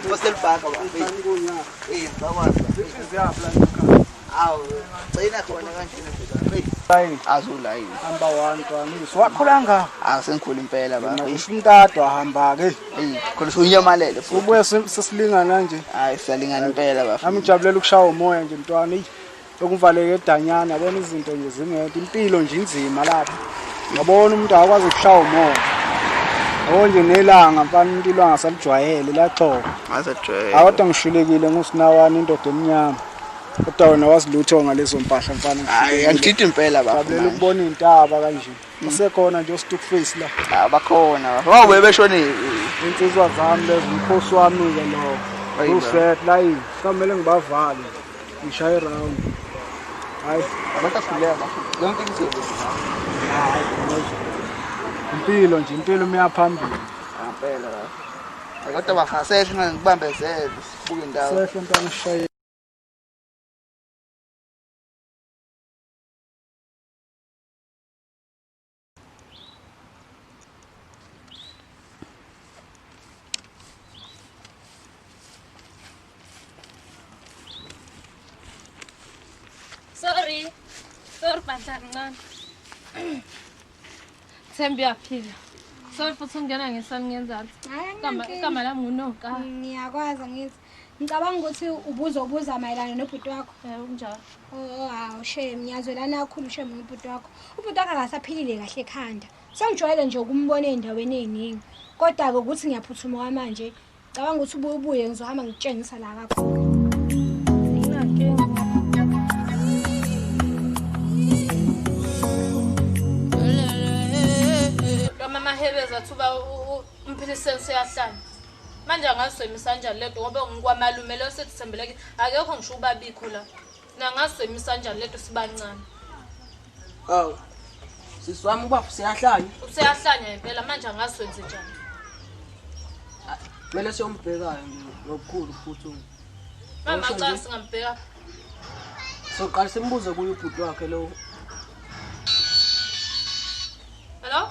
Você paga lá. Ei, tá lá. Awu, cina khona kanjani Hayi, azula yini. hamba wantwana. Siwakhula nga. Asengikhulu impela baba. Ngisho umntadwa hamba ke. Hey, khona sunyamalele futhi. Ubuye sesilingana nje. Hayi, siyalingana impela baba. Nami ngijabulela ukushaya umoya nje mntwana. Okuvaleke edanyana yabona izinto nje zingekho. Impilo nje inzima lapha. Ngabona umuntu akwazi ukushaya umoya. Onje nelanga mfana impilo angasalijwayele laxoka. Asajwayele. Awodwa ngishulekile ngusinawana indoda emnyama. Kodwa wena wazilutho ngalezo mpahla mfana. Hayi, angithithi impela baba. Ngabela ukubona intaba kanje. Usekhona nje stick face la. Abakhona. Wawe beshonile. Insizwa zami lezi umkhosi wami ke lo. Uset line. Kamele ngibavale. Ngishaye round. Hayi, Abantu akhuleka bafuna. Yonke into hayi. Impilo nje impilo uyaphambili. Impela baba. Kodwa bafaseshe ngibambezele sibuke indawo. Sehle mntana ushaye. Sorry Pantanan. Thembi yaphila. Sorry futhi ungena ngesami ngenzathu. Igama lami nguNoka. Ngiyakwazi ngithi ngicabanga ukuthi ubuza mayelana nobhuti wakho. Unjalo. Oh, hawu shame ngiyazwelana kakhulu shame ngobhuti wakho. Ubhuti wakho akasaphilile kahle ekhanda. Sengijwayele nje ukumbona endaweni eziningi. Kodwa ke ukuthi ngiyaphuthuma kwamanje. Ngicabanga ukuthi ubuye ngizohamba ngitshengisa la kakhulu. Mahebeza thuba Mphiliseni siyahlanya. Manje angaswemisa kanjani lento ngoba ngikwamalume lo sethi sembeleke akekho ngisho ubabikho la. Nangaswemisa kanjani lento sibancane. Awu. Siswami ubaba siyahlanya. Useyahlanya impela manje angaswenze njani? Kumele siyombhekayo ngokukhulu futhi. Mama cha singambheka. Soqala simbuze kuye ubhuti wakhe lo. Hello?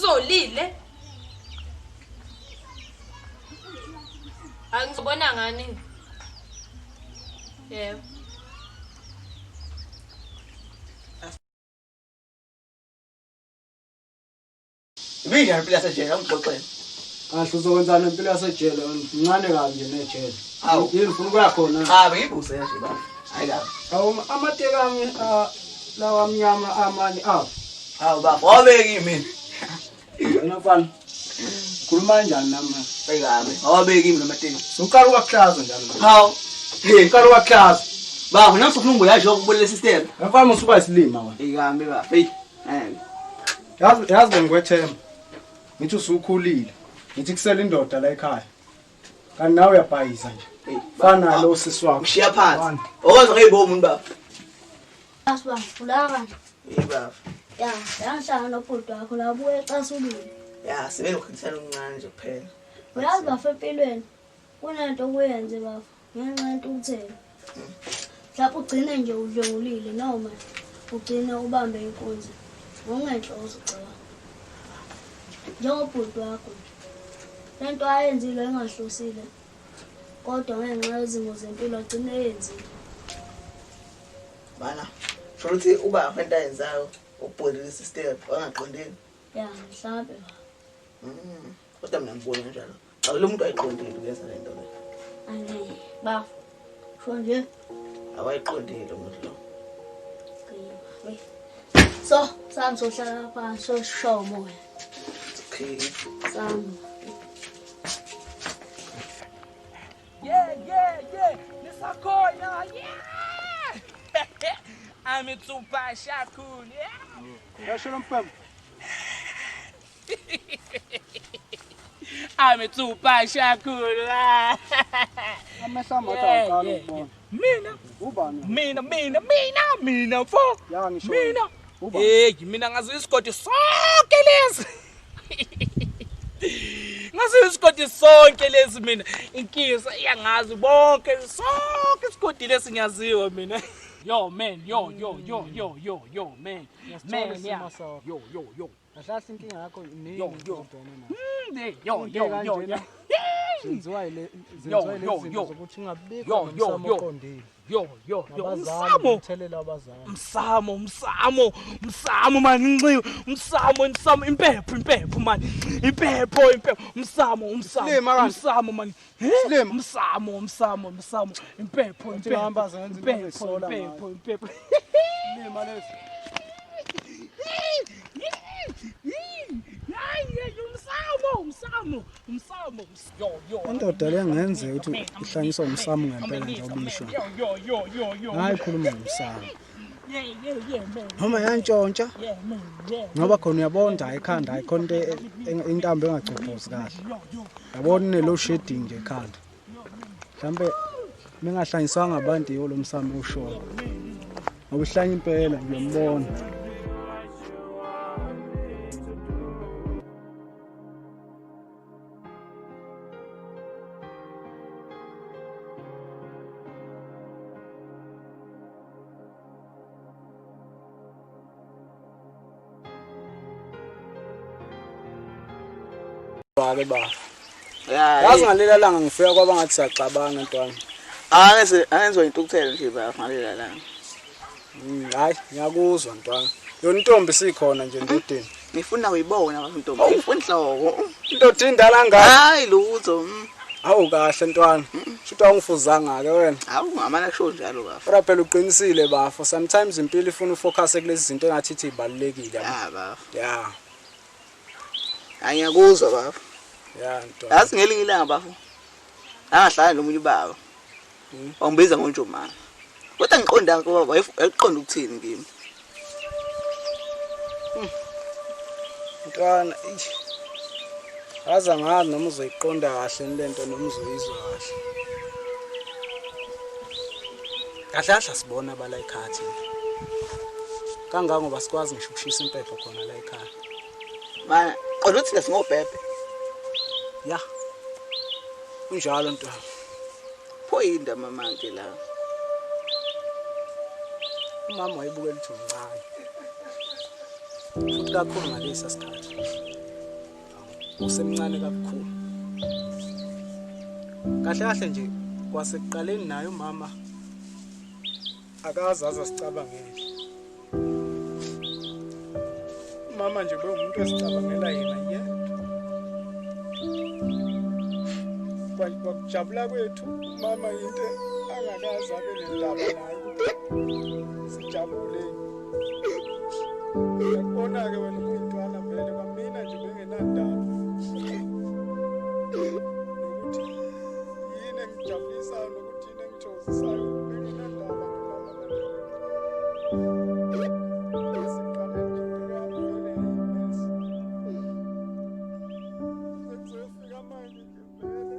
Zolile. Angizobona ngani? Yebo. Ibinjani impilo yasejele ngixoxele. Kahle uzokwenzana impilo yasejele incane kabi nje nejele. Yini ufuna ukuya khona? Cha, bengibuse nje baba. Hayi la. Awu amateka ami lawa amnyama amanye Hawu baba, wabeki mina. Wena mfana. Khuluma kanjani nami? Ayikabe. Awabeki mina amateki. Uqala ukwahlaza njalo. Hawu. Uqala ukwahlaza. Baba, nami sifuna ungoya nje ukubonela system. Mfana usuka isilima wena. Ayikabe baba. Hey. Yazi bengikwethemba. Ngithi usukhulile. Ngithi kusela indoda la ekhaya. Kanti nawe uyabhayisa nje. Fana lo sisi wakho. Ushiya phansi. Owenza ngeyibona umuntu baba. Asba, ulaka. Baba. Ya, yangihlanga nobhuti wakho la buye ecasulile. Ya, sibe nokukhethana okuncane nje kuphela. Uyazi bafa empilweni. Kunento okuyenze bafa. Ngenxa yentukuthelo. Lapho ugcine nje udlengulile noma ugcina ubambe inkunzi. Ngongenhloso cha. Njengobhuti wakho. Lento ayenzile engahlosile. Kodwa ngenxa yezimo zempilo agcine yenzile. Bana, futhi uba into ayenzayo ubhodile system wangaqondeni. Ya, mhlawumbe. Kodwa mina ngibona kanjalo. Xa lo muntu ayiqondile uyenza le nto le. Angeke. Bafa. Sho nje. Awayiqondile umuntu lo. So, sangizohlala phansi soshow umoya. Okay. Sami. Yeah. Nisakhona. Yeah. I'm in super shakun. Yeah. Yasho mfana. I'm in super shakun. Amesama cha ukubona. Mina. Ubani? Mina fo. Ya ngisho. Mina. Hey, mina ngazi isigodi sonke lezi. Ngazi isigodi sonke lezi mina. Inkisa iyangazi bonke sonke isigodi lesi ngiyaziwa mina. Yo man, yo man. Man, yeah. Yo. Ahlahla inkinga yakho nini Yo. Zenziwa ile zinto zokuthi ingabikho nomsamo oqondile. Yo. Abazali uthelela abazali. Umsamo man nginciwe. Umsamo impepho man. Impepho. Umsamo man. Umsamo. Impepho. Ihamba zenza into ezisola. Impepho. Lima lesi. Umsamo. Indoda lengenzeka ukuthi ihlanyiswa umsamo ngempela nje obisho. Hayi khuluma ngomsamo. Noma yantshontsha. Ngoba khona uyabonda ekhanda ayikhona intambo engagcobhozi kahle. Yabona nelo shedding nje ekhanda. Mhlambe mingahlanyiswanga abantu lo msamo ushona. Ngoba uhlanya impela ngiyambona. Bake ba. Yazi ngalela langa ngifika kwaba ngathi siyacabanga ntwana. Angenzwa intukuthelo nje bafanele la. Hayi ngiyakuzwa ntwana. Yona intombi sikhona nje ndodeni. Ngifuna uyibona bafuntombi. Ngifuna inhloko. Indoda indala ngaka. Hayi lutho. Awu kahle ntwana. Shuthi awungifuzanga ke wena. Awu ngamana kusho njalo bafu. Kodwa phela uqinisile bafo. Sometimes impilo ifuna ufocus kulezi zinto engathi izibalekile. Bafu. Yeah. Angiyakuzwa bafu. Yeah ntwana. Yazi ngelinye ilanga bafu. Angahlala nomunye ubaba. Wangibiza ngonjomana. Kodwa ngiqonda ngoba wayeqonda ukuthini kimi. Ntwana aza ngazi noma uzoyiqonda kahle lento noma uzoyizwa kahle. Kahle sibona abala ikhathi. Kangaka ngoba sikwazi ngisho ukushisa impepho khona la ekhaya. Mana qonda ukuthi singobhebhe. Ya. Kunjalo ntwana. Pho yinda mama nke la. Umama wayebukela ukuthi umncane. Futhi kakhulu ngalesa sikhathi. Usemncane kakhulu. Kahle nje kwasekuqaleni naye umama akazaza sicabangele. Mama nje bekumuntu esicabangela yena yedwa. Kwakujabula kwethu mama into angakazi abe nendaba nayo. Sijabule. Yakubona ke wena kuyintwana vele kwamina nje bengenandaba. Nokuthi yini engijabulisayo nokuthi yini engithokozisayo bengenandaba mama nayo. Siqale nje ngiyama vele imesi. Sefika manje nje vele.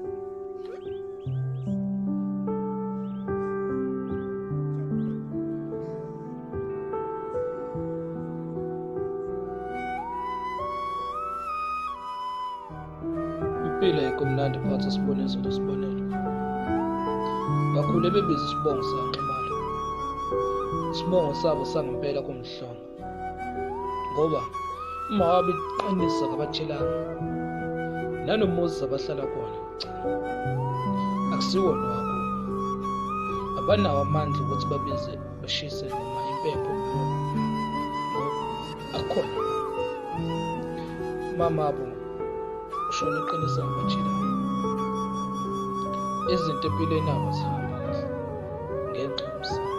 Impilo ayikho phansi sibonelo. Bakhule bebiza isibongo sanximalo. Isibongo sabo sangempela komhlongo. Ngoba uma wabe iqinisa kabatshelanga. Nanomuzi abahlala khona. Akusiwo lokho. Abanawo amandla ukuthi babize bashise noma impepho. Akhona. Mama abo ushona iqinisa ngabatshela. Izinto empilweni abo zihamba kahle. Ngenxa yomsamo.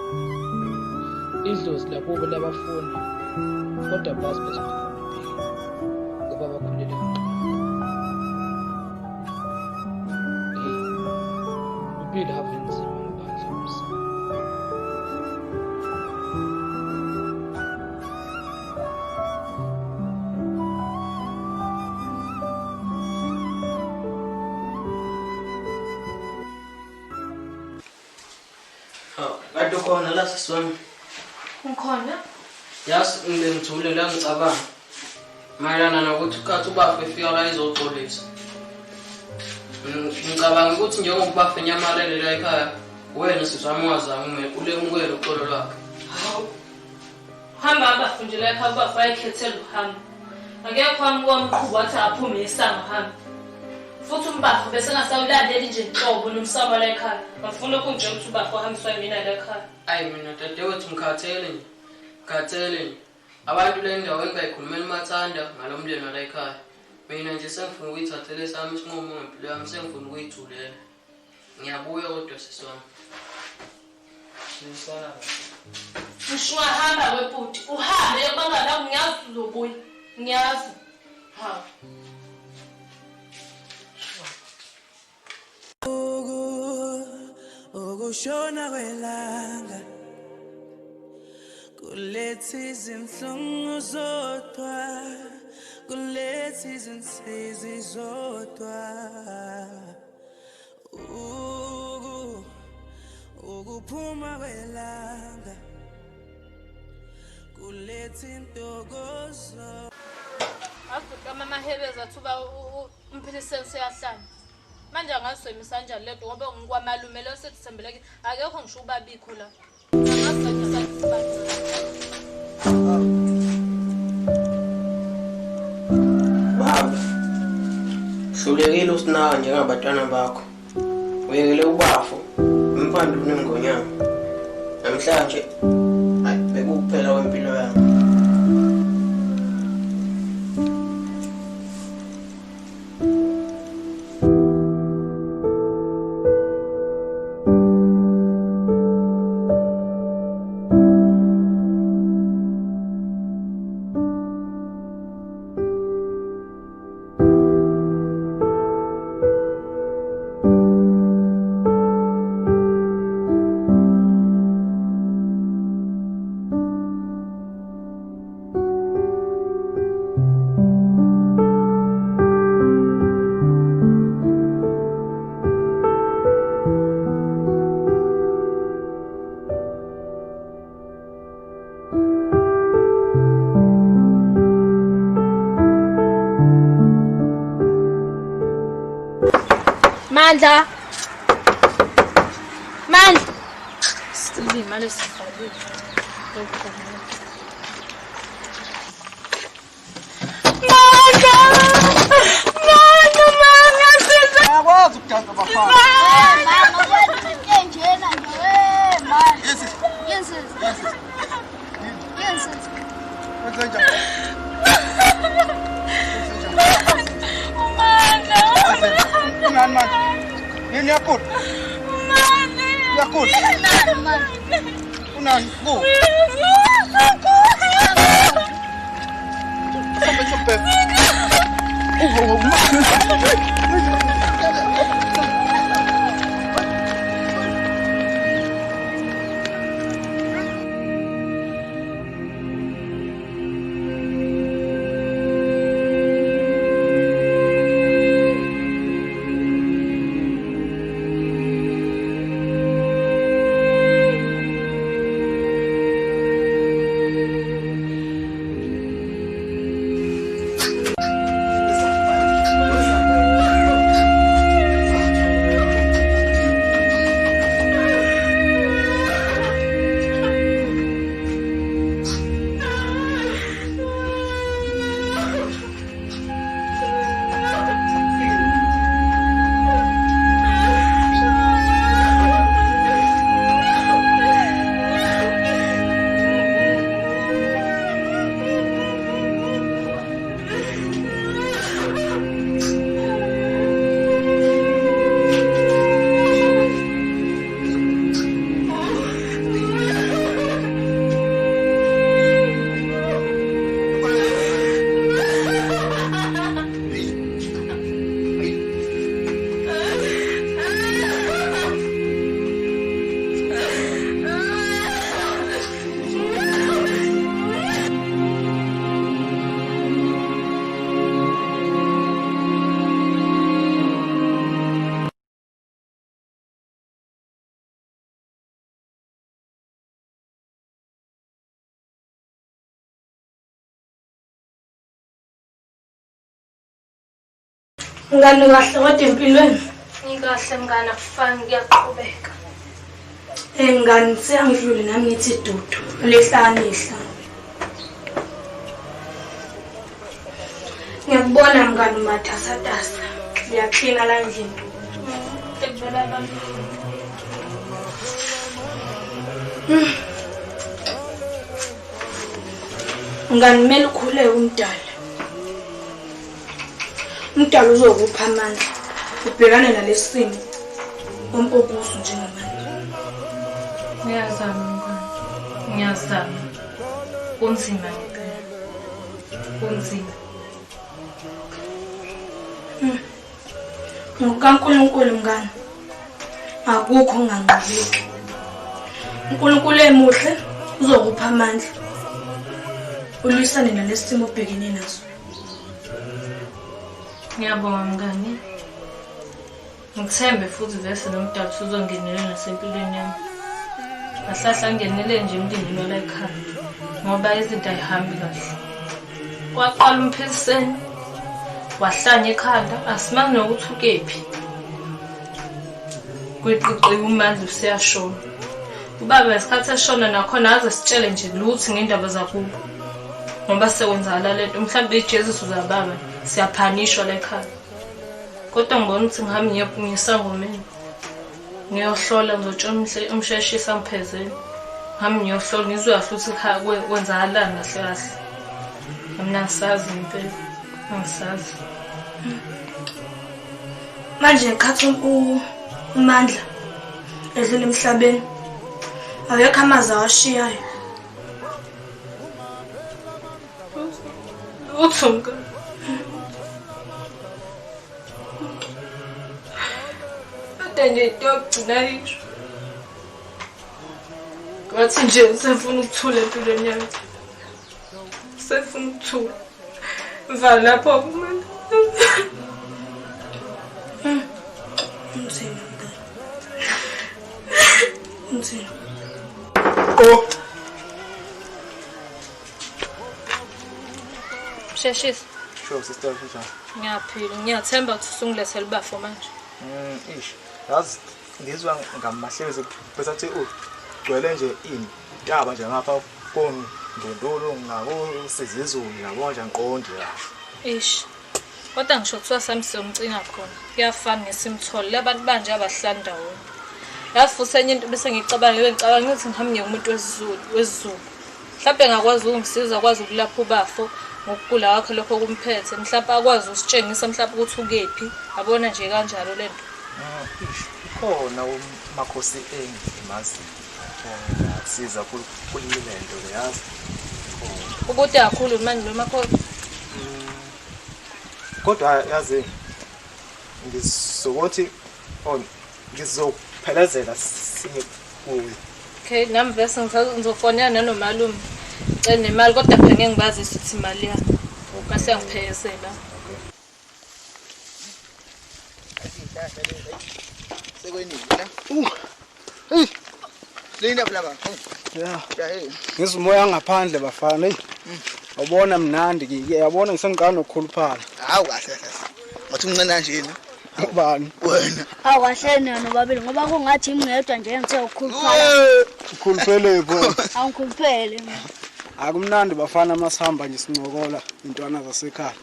Idlozi lakubo labafuna kodwa bazi bezokhuluma impilo. Ngoba bakhulele impilo have nzima ngaphandle komsamo. Kade khona la siswami. Ngikhona? Yazi ngithule la ngicabanga. Mayelana nokuthi ukhathi ubafa efika la izoxolisa. Ngicabanga ukuthi njengoba ubafa enyamalele la ekhaya, wena siswami wazama ulemukele uxolo lwakhe. Hamba abafu nje la ekhaya ubafa ayikhethela uhamba. Akekho wamqhuba wathi aphume isanga hamba. Futhi umbafo bese ngasawulandeli nje Ngcobo nomsamo la ekhaya. Ngafuna ukungena ukuthi umbafo ahambiswe mina la ekhaya. Hayi mina dadewethu ngikhathele nje. Ngikhathele nje. Abantu le ndawo engayikhulumela umathanda ngalomndeni wala ekhaya. Mina nje sengifuna ukuyithathela sami isinqumo ngempilo yami sengifuna ukuyithulela. Ngiyabuya kodwa sisona. Sisala. Ushwa hamba webhuti. Uhambe bangala ngiyazi uzobuya. Ngiyazi. Ha. Ukushona kwelanga kuletha izinhlungu zodwa kuletha izinsizi zodwa ukuphuma kwelanga kuletha intokozo. Avuka mama Hebeza thuba Mphiliseni seyahlala. Manje angaswemisa kanjani lento ngoba ngikwamalume lo sethi sembeleke akekho ngisho ubabikho la. Angasebenzisa isibanzi. Baba. Hlulekile usinawa njengabatwana bakho. Uyekele ubafo impanduni ngonyama. Namhlanje bekuphela kwempilo yami. Mandla. Stili mali sifali. Yakwazi ukudansa bafana. Mama wena enjena nje mama. Yes. Wenze njani? Unani manje? Yini yakho? Yakho. Unani? Go. Sampai. Ngani kahle kodwa empilweni ngikahle mngana kufani ngiyaqhubeka. Ngani siyangidlule nami ngithi dudu lehlane ihla. Ngibona mngani matasatasa. Ngiyaklina la endlini. Ekuvela abantu. Ngani mele ukhule umdala. Umdala uzokupha amandla. Ubhekane nalesimo. Ompokuso njengamanje. Ngiyazama mngani. Ngiyazama. Kunzima ngempela. Kunzima. UNkulunkulu mngani. Akukho onganqabeki. uNkulunkulu emuhle uzokupha amandla. Ulwisane nalesimo obhekene naso. Ngiyabonga mngani. Ngithembe futhi vese nomdala uzongenelela nasempilweni yami. Ahlahla ngenele nje emndeni wala ekhaya ngoba izinto ayihambi kahle. Kwaqala Mphiliseni wahlanya ekhanda asimazi nokuthi ukephi. Kwiqiqi umandla usiyashona. Ubaba isikhathi eshona nakhona aze sitshele nje lutho ngendaba zakubo. Ngoba sekwenzakala lento mhlawumbe iJesus uzababa siyaphanishwa la ekhaya. Kodwa ngibona ukuthi ngihamba ngiyesangomeni. Ngiyohlola ngizotshona umsheshisa ngiphezele. Ngihamba ngiyohlola ngizwe kahle ukuthi ekhaya kwenzakalani kahle kahle. Mina ngisazi impela. Ngisazi. Manje ngikhathi umandla edlule emhlabeni. Awekho amazi awashiyayo. Uthunga. Nje yokugcina isho. Ngathi nje sefuna ukuthula empilweni yami. Sefuna ukuthula. Vala lapho kumina. Nzima. Oh. Sheshisa. Sure sister shesha. Ngiyaphila, ngiyathemba ukuthi usungilethela ibafo manje. Ish. Yazi ngizwa ngamahlezi besathi ugcwele nje intaba nje ngapha kondondolo ngako sizizulu yabo nje ngiqonde kahle. Ish. Kodwa ngisho kuthiwa sami siyomcinga khona. Kuyafana ngesimthole labantu banje abahlanda wona. Yafuthi enye into bese ngicabanga ukuthi ngihamba ngiyomuntu wesizulu. Mhlawumbe ngakwazi ukungisiza akwazi ukulapha ubafo ngokugula wakhe lokho kumphethe. Mhlawumbe akwazi usitshengisa mhlawumbe ukuthi ukephi. Abona nje kanjalo lento. Khona umakhosi engimazi. Siza kulile lento leyazi. Ukuthi kakhulu manje lo makhosi. Kodwa yazi ngizokuthi ngizophelezela sinye kuwe. Okay, nami vese ngizofonela nanomalume. Cela nemali kodwa phela ngeke ngibazise ukuthi imali yami. Bese ngiphezela. Sekwenini la? Hey. Linda phela ba. Yeah. Ja hey. Ngizimoya ngaphandle bafana. Hey. Awubona mnandi ke. Yabona ngisengiqala nokukhuluphala. Hawu kahle kahle. Ngathi umncane nje na. Ubani? Wena. Awu kahle nina babili ngoba kungathi imngedwa nje ngithe ukukhuluphala. Ukhuluphele pho. Awukhuluphele. Akumnandi bafana masihamba nje sincokola intwana zasekhaya.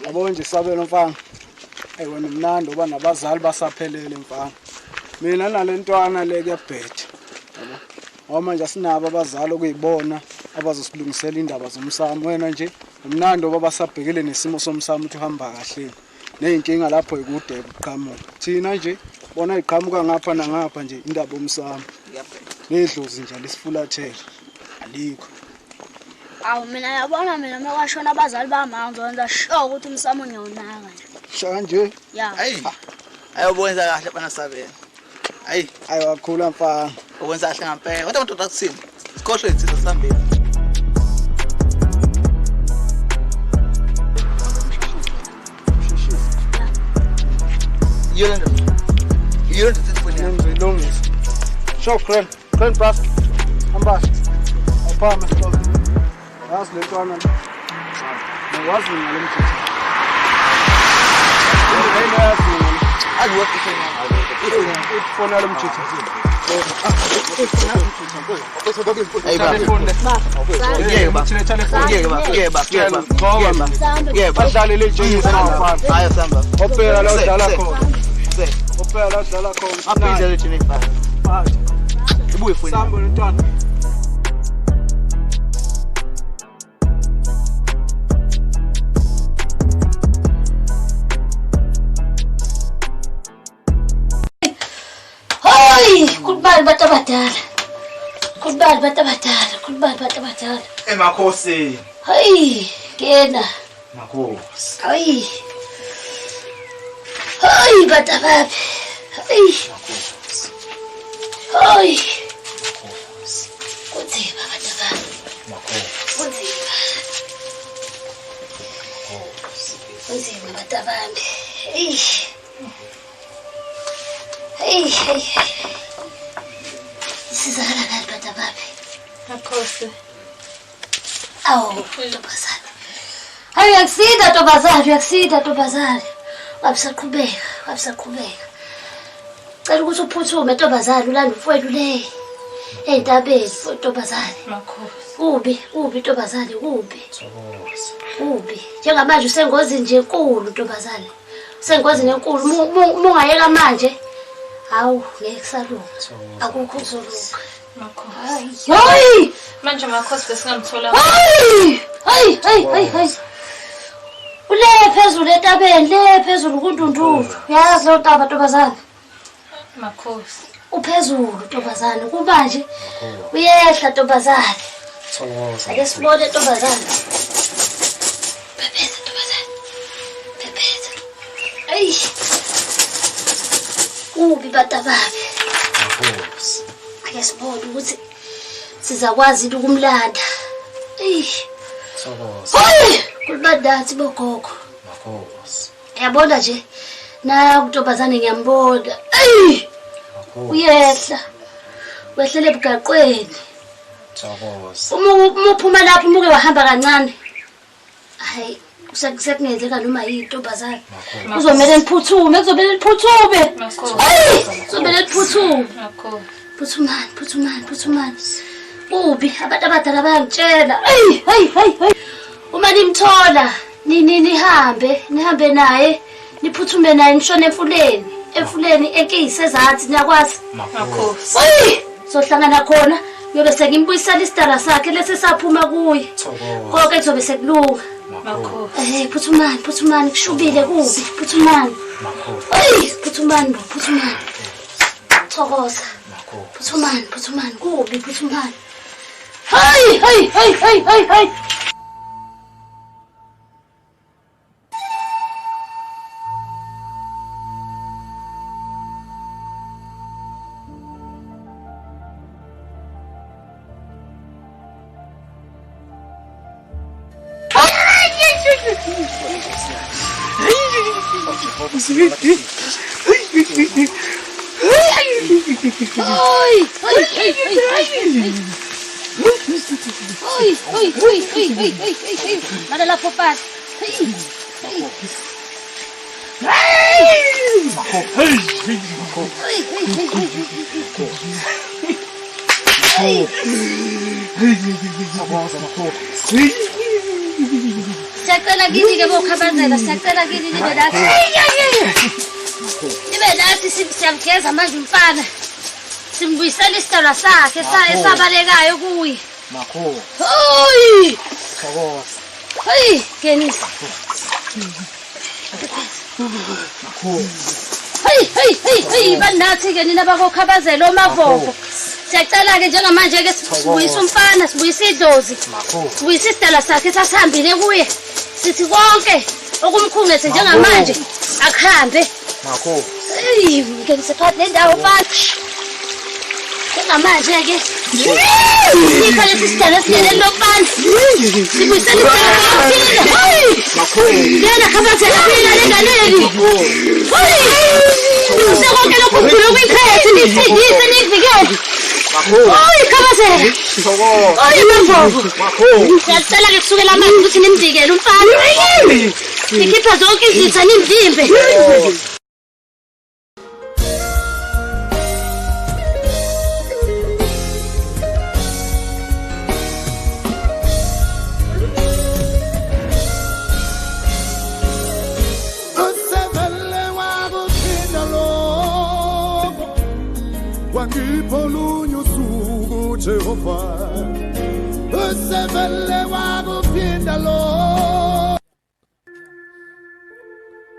Yabo nje sabela mfana. Wena mnandi oba nabazali basaphelele mfana. Mina nalentwana le kuyabhetha. Yabo. Ngoba manje asinabo abazali okuyibona abazosilungisela indaba zomsamo. Wena nje umnandi oba basabhekele nesimo somsamo uthi uhamba kahle. Neyinkinga lapho ikude eqhamuka. Thina nje bona iqhamuka ngapha nangapha nje indaba omsamo. Nedlozi nje lesifulathela. Alikho. Awu mina yabona mina makwashona abazali bami ngizonza sure ukuthi umsamo ngiyonaka nje. Shaka nje. Yeah. Hayi. Ayobonza kahle bana sabela. Hayi, ayiwakhula mfana. Ukwenza kahle ngempela. Kodwa umuntu akuthini? Sikhohle insizwe sihambile. Yolanda tsifuni yami. Ngilungisa. Show grand brass. Ambashi. Aphama stop. Yazi lentwana. Ngwazi ngale mthetho. Yena yazi. Ayiwaphi khona. Ifona lo mthetho. Hey baba. Yeba. Badlale le Samba. Hayi samba. Opera la udlala khona. Opera la udlala khona. Aphinda le jini baba. Ibuye funi. Samba ntwana. Goodbye batabadala. Goodbye batabadala. Emakhosi. Hayi, ngena. Makhosi. Hayi. Hayi batababi. Hayi. Hayi. Kunzima batababi. Kunzima. Kunzima batababi. Hayi. Hey. Sizakala ngani batababi? Makhosi. Awu, ntombazane. Hayi uyakusida ntombazane. Wabisaqhubeka. Cela ukuthi uphuthume ntombazane ulanda umfowethu le. Ey'ntabeni ntombazane. Makhosi. Kubi ntombazane, kubi. Njengamanje usengozini nje enkulu ntombazane. Usengozini enkulu. Mungayeka manje. Hawu, ngeke salunga. Akukho kuzolunga. Makhosi. Hayi! Manje makhosi besingamthola. Hayi. Ule phezulu etabeni, phezulu kuNdundulu. Uyazi lo ntaba ntombazane. Makhosi. Uphezulu ntombazane, kumanje uyehla ntombazane. Ake sibone ntombazane. Phephetha ntombazane. Hayi. Kubi batababi. Ake sibone ukuthi sizakwazi ukumlanda. Hayi, kulibandathi bogogo. Yabona nje na kuntombazane ngiyambona. Uyehla. Wehlele ebugaqweni. Uma uphuma lapho umuke wahamba kancane. Hayi, sekungenzeka noma yintombazane. Kuzomela niphuthume. Kuzomela niphuthume. Phuthumani. Ubi abantu abadala bayangitshela. Hayi. Uma nimthola, nihambe naye, niphuthume naye nishone emfuleni enkisi ezathi niyakwazi. Makhosi. Sohlangana khona yobe sengimbuyisela isitara sakhe lese saphuma kuye. Konke kuzobe sekulunga. Makhosi. Phuthumani kushubile kubi, phuthumani. Phuthumani. Thokoza. Phuthumani kubi, phuthumani. Hayi. Mana la popas. Sacala gini ke bokhabazela, sacala gini nibe nathi. Nibe nathi siyamgeza manje umfana. Simbuyisela isitala sakhe esabalekayo kuye. Hayi! Hayi, Kenisa. Hayi, banathi ke nina bakokhabazela omavovo. Siyacela ke njengamanje ke sibuyisa umfana, sibuyisa idlozi. Sibuyisa isitala sakhe sasihambile kuye. Sithi konke okumkhungethe njengamanje akuhambe. Hayi, Kenisa phakathi nendawo mfana. Njengamanje ke. Nikho lesi sitala sinele lomfana. Sibuyisa isitala. Hayi! Yena khabazela phela lengaleli. Hayi! Usekonke lokho kukhulu kwikhethi nisindise nivikele. Hayi khabazela. Hayi mavovo. Ngiyacela ke kusukela manje ukuthi nimvikele umfana. Nikhipha zonke izitha nimvimbe. Jehova usevele wakuphinda lo.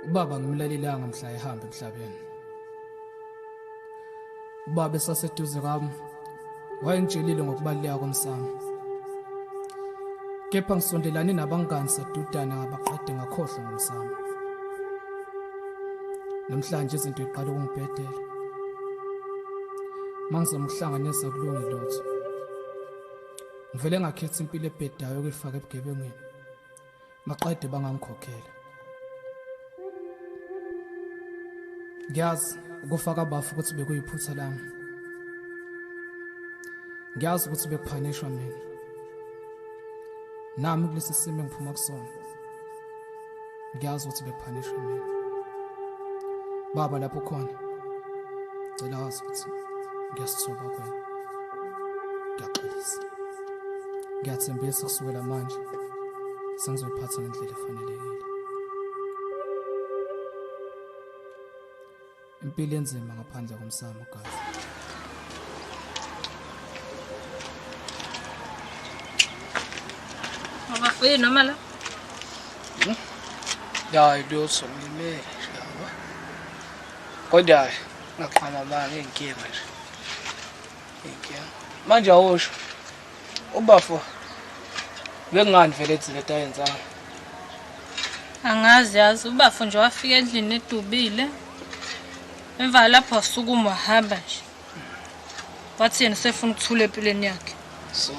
Ubaba ngimlalelanga mhla ehamba emhlabeni. Ubaba esaseduze kwami wayengitshelile ngokubaluleka komsamo. Kepha ngisondelane nabangani sadudana ngabaqede ngakhohlwa ngomsamo. Namhlanje izinto ziqala ukungibhedela. Mangizama ukuhlanganisa kulungi lutho. Ngivele ngakhetha impilo ebhedayo ukuyifaka ebugebengweni. Maqede bangangikhokhela. Ngiyazi ukufaka abafu ukuthi bekuyiphutha lami. Ngiyazi ukuthi bekupunishwa mina. Nami kulesi simo engiphuma kusona. Ngiyazi ukuthi bekupunishwa mina. Baba lapho khona. Cela wazi ukuthi ngiyasithoba kwena. Ngiyaxolisa. Ngiyathembisa kusukela manje sengizoyiphatha ngendlela efanelekile. Impilo enzima ngaphandle komsamo gazi. Abafike noma la? Ya ilutho ngime yabo. Kodwa ngaqala manje inkinga nje. Inkinga. Manje awusho. Ubafo bekungani vele ethi lento ayenzanga. Angazi yazi ubafo nje wafika endlini edubile. Emva lapho wasukuma wahamba nje. Wathi yena sefuna ukuthula empilweni yakhe. So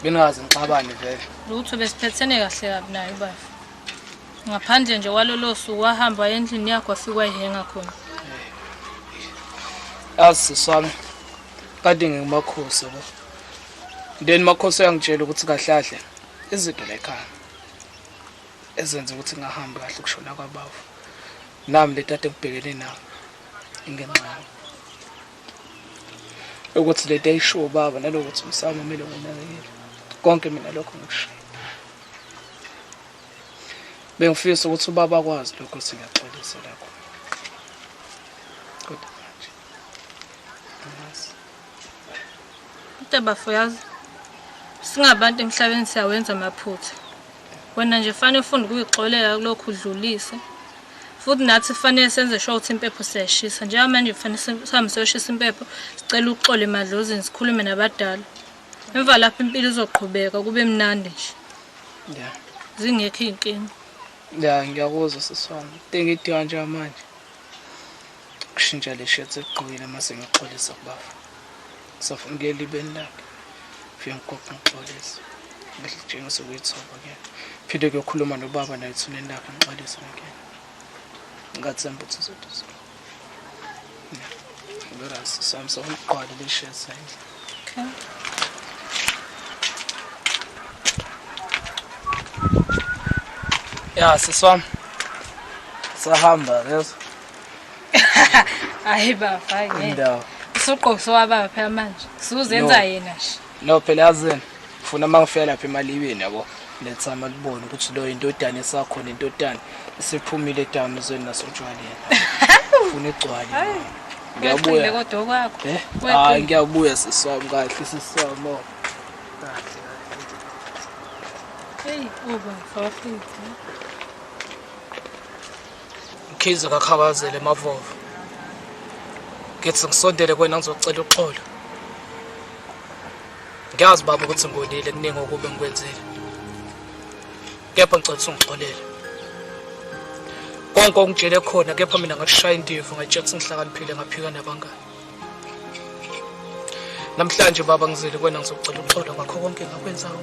bengazi ngixabane vele. Lutho besiphethene kahle kabi naye ubafo. Ngaphandle nje walolo suku wahamba endlini yakhe wafika wayihenga khona. Asisami kade ngimakhosi lo. Then makhosi yangitshela ukuthi kahlahle izinto la ekhaya ezenza ukuthi ngahamba kahle kushona kwabafu. Nami le tate ngibhekene nayo ingenxa ukuthi le day show baba nalokuthi umsamo kumele nginakekele. Konke mina lokho ngikushiya. Bengifisa ukuthi ubaba akwazi lokho singaxolisa lakho. Kodwa manje angazi. Ubafo yazi singabantu emhlabeni siyawenza amaphutha. Wena nje fanele ufunda ukuyixolela kulokho udlulise. Futhi nathi fanele senze sure ukuthi impepho siyashisa. Njengoba manje fanele sihambe siyoshisa impepho, sicela uxole emadlozini sikhulume nabadala. Emva lapho impilo izoqhubeka kube mnandi nje. Yeah. Zingekho inkinga. Ya ngiyakuzwa siswami. Ngithi kanje manje. Kushintsha le shirt eqhubile mase ngixolisa kubafa. Safuna ngiyela ibeni lakhe. Fika ngikoqa ngixolisa. Ngitshengisa ukuyithoba ke. Phinde kuyokhuluma nobaba naye ethuneni lakhe ngixolisa ke. Ngathemba ukuthi uzoduza. Ngibera sisami sokuqala le shirt sayini. Okay. Ya siswami. Sahamba lezo. Hayi baba hayi. Indawo. Usuqoqso wababa phela manje. Suzenza yena nje. No phela yazini. Ufuna mangifika lapha emalibeni yabo. Lethama libone ukuthi lo indodana esakhona intodana isiphumile edamizweni nasotshwaleni. Ufuna igcwali. Ngiyabuya kodwa kwakho. Hayi ngiyabuya siswami kahle siswami. Hey ubaba wafika. Khiza kakhabazele emavovo. Ngithi ngisondele kwena ngizocela uxolo. Ngiyazi baba ukuthi ngonile kuningi okube ngikwenzile. Kepha ngicela ungixolele. Konke ongitshele khona kepha mina ngashaya indivu ngayitshela ukuthi ngihlakaniphile ngaphika nabangani. Namhlanje baba ngizele kwena ngizocela uxolo ngakho konke engakwenzayo.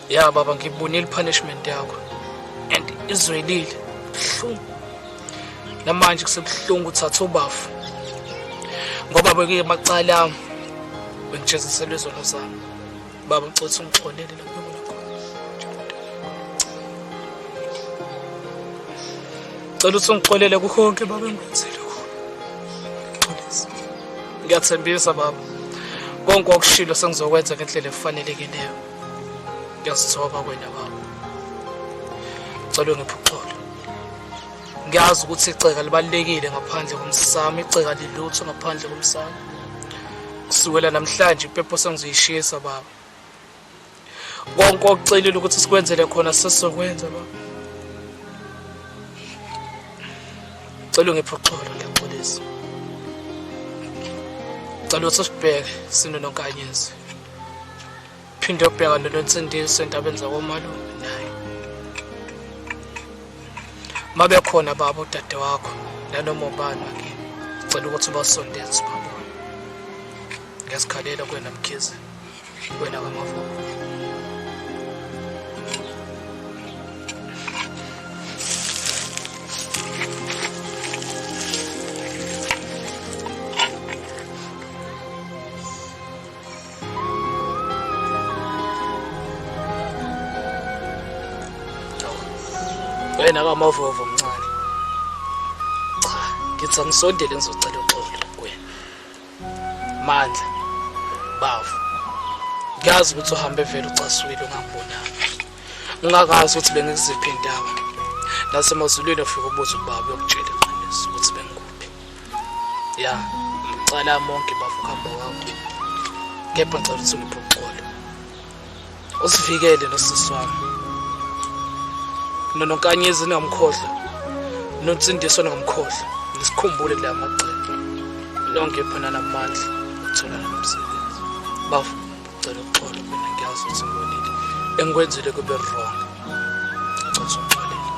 Ya baba ngibonile punishment yakho and izwelile buhlungu. Namanje kusebuhlungu uthatha ubafu. Ngoba bekuye macala ami bengijeziselwe izono zami. Baba ngicela ungixolele lapho khona. Cela ukuthi ungixolele konke baba engikwenzile khona. Ngiyathembisa baba. Konke okushilo sengizokwenza ngendlela efanelekileyo. Ngiyasithoba kwena baba. Ngicela ngiphe uxolo. Ngiyazi ukuthi iceka libalekile ngaphandle komsamo, iceka lilutho ngaphandle komsamo. kusukela namhlanje iphepho sengizishisa baba. Konke okucelile ukuthi sikwenzele khona sesizokwenza baba. Cela ngiphe uxolo ngiyaxolisa. Cela ukuthi sibheke sino nonkanyezi. Phinde ubheka noNtsindiso endabeni zakomalume naye. Mabe khona baba udade wakho nanoma ubani wakini. Cela ukuthi ubasondeze baba. Ngesikhalela kwena Mkhize. Wena kwamavuko. Wena kamavovo mncane. Cha, ngithi angisondele ngizocela uxolo kuwena. Mandla. Bavu. Ngiyazi ukuthi uhambe vele ucaswile ungangibonanga. Ungakazi ukuthi bengiziphi indawo. Nasemazulwini ufika ubuza ubaba yokutshela iqiniso ukuthi bengikuphi. Ya, ngicela monke bavuka hamba wakho. Kepha ngicela ukuthi ungiphe uxolo. Usivikele nosisi wami. Nonkanyezi ngamkhohlwa. Nonsindiso ngamkhohlwa. Ngisikhumbule la maqedwe. Lonke phana namandla ukuthola nomsebenzi. Bafu, ngicela uxolo mina ngiyazi ukuthi ngibonile. Engikwenzile kube wrong. Ngicela ukuxolela.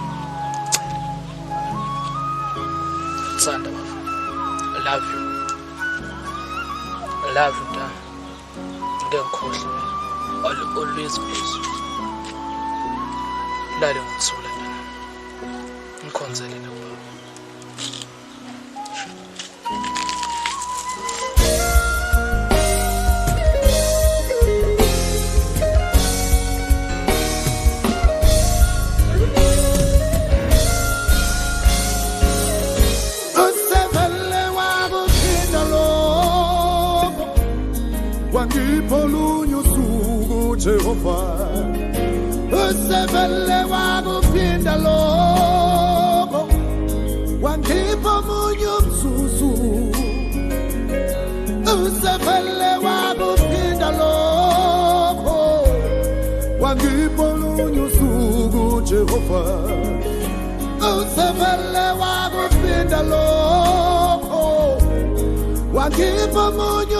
Sanda bafu. I love you. I love you, da. Ngekhohlwa. I'll always bless you. Lale ngithula mina. Ngikhonzele lapha. Usevele wakuphinda lokho. Wangipholunye usuku Jehova. Usevele wakuphinda lokho. Wangipha omunye umzuzu. Usevele wakuphinda lokho. Wangipha olunye usuku Jehova. Usevele wakuphinda lokho. Wangipha omunye